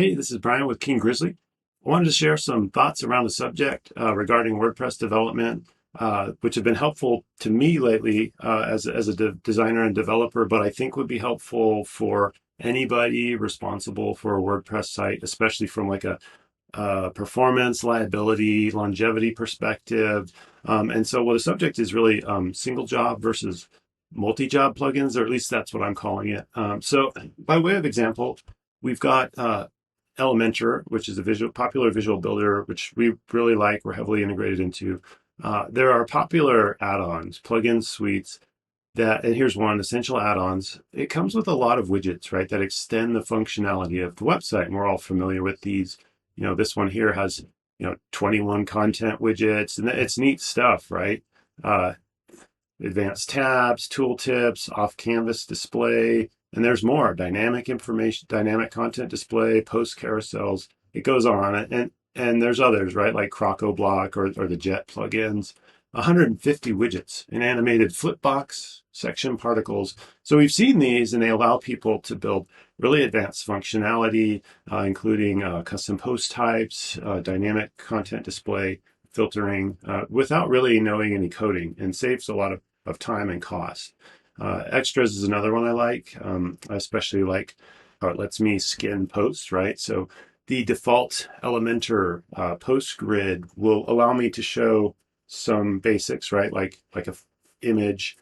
Hey, this is Brian with King Grizzly. I wanted to share some thoughts around the subject regarding WordPress development, which have been helpful to me lately as a designer and developer, but I think would be helpful for anybody responsible for a WordPress site, especially from like a performance, liability, longevity perspective. Well, the subject is really single job versus multi-job plugins, or at least that's what I'm calling it. So by way of example, we've got Elementor, which is a popular visual builder, which we really like. We're heavily integrated into. There are popular add-ons, plugin suites and here's one, essential add-ons. It comes with a lot of widgets, right, that extend the functionality of the website. And we're all familiar with these. This one here has, 21 content widgets, and it's neat stuff, right? Advanced tabs, tooltips, off-canvas display, and there's more. Dynamic information, dynamic content display, post carousels. It goes on, and there's others, right, like Croco Block or the Jet plugins. 150 widgets, an animated flipbox, section particles. So we've seen these, and they allow people to build really advanced functionality, including custom post types, dynamic content display, filtering, without really knowing any coding, and saves a lot of time and cost. Extras is another one I like. I especially like how it lets me skin posts, right? So the default Elementor post grid will allow me to show some basics, right? Like a image,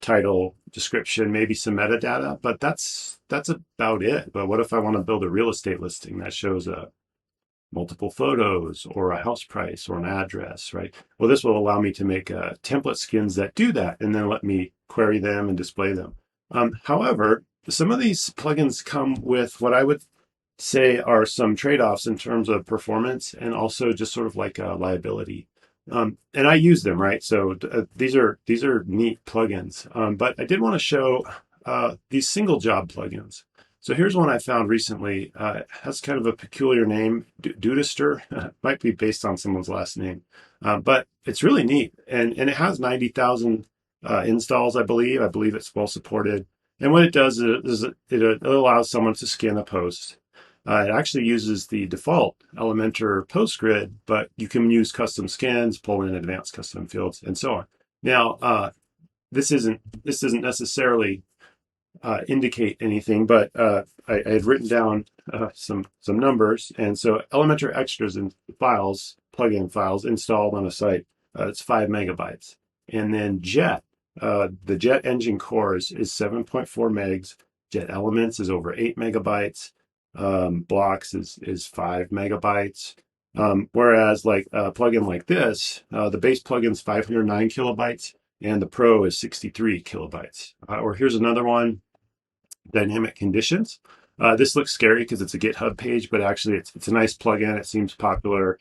title, description, maybe some metadata, but that's about it. But what if I want to build a real estate listing that shows multiple photos or a house price or an address, right? Well, this will allow me to make template skins that do that and then let me query them and display them. However, some of these plugins come with what I would say are some trade-offs in terms of performance and also just sort of like a liability. And I use them, right? So these are neat plugins. But I did want to show these single job plugins. So here's one I found recently. It has kind of a peculiar name, Dudister. Might be based on someone's last name, but it's really neat. And it has 90,000 installs, I believe. I believe it's well supported. And what it does is it allows someone to scan a post. It actually uses the default Elementor post grid, but you can use custom skins, pull in advanced custom fields, and so on. Now, this doesn't necessarily indicate anything, but I had written down some numbers, and so Elementor extras and files, plugin files installed on a site, it's 5 megabytes, and then Jet, the Jet engine core is 7.4 megs. Jet Elements is over 8 megabytes. Blocks is 5 megabytes. Whereas like a plugin like this, the base plugin's 509 kilobytes and the Pro is 63 kilobytes. Or here's another one, Dynamic Conditions. This looks scary because it's a GitHub page, but actually it's a nice plugin. It seems popular.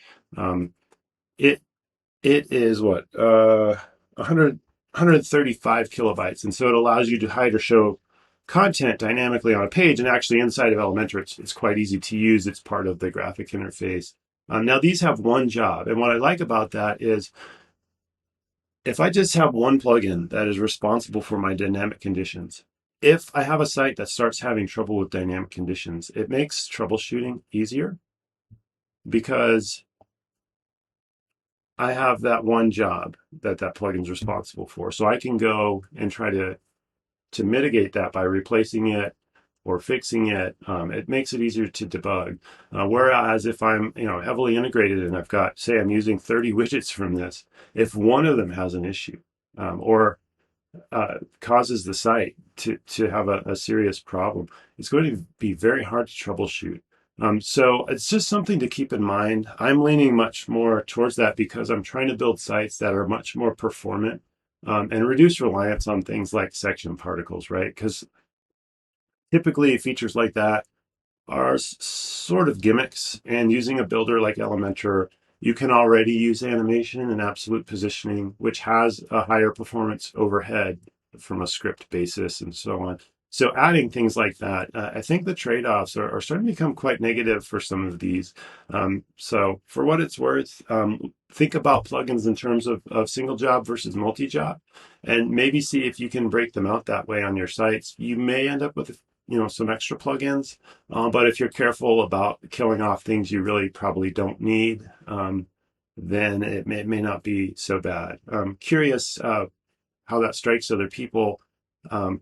It is what 135 kilobytes, and so it allows you to hide or show content dynamically on a page, and actually inside of Elementor, it's quite easy to use. It's part of the graphic interface. Now these have one job, and what I like about that is if I just have one plugin that is responsible for my dynamic conditions, if I have a site that starts having trouble with dynamic conditions, it makes troubleshooting easier because I have that one job that plugin is responsible for. So I can go and try to mitigate that by replacing it or fixing it. It makes it easier to debug. Whereas if I'm heavily integrated and I've got, say I'm using 30 widgets from this, if one of them has an issue or causes the site to have a serious problem, it's going to be very hard to troubleshoot. So it's just something to keep in mind. I'm leaning much more towards that because I'm trying to build sites that are much more performant and reduce reliance on things like section particles, right? Because typically features like that are sort of gimmicks, and using a builder like Elementor, you can already use animation and absolute positioning, which has a higher performance overhead from a script basis and so on. So adding things like that, I think the trade-offs are starting to become quite negative for some of these. So for what it's worth, think about plugins in terms of single job versus multi-job, and maybe see if you can break them out that way on your sites. You may end up with some extra plugins. But if you're careful about killing off things you really probably don't need, then it may not be so bad. I'm curious how that strikes other people.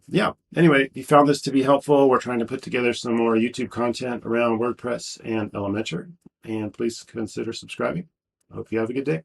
Yeah, anyway, if you found this to be helpful, we're trying to put together some more YouTube content around WordPress and Elementor, and please consider subscribing. I hope you have a good day.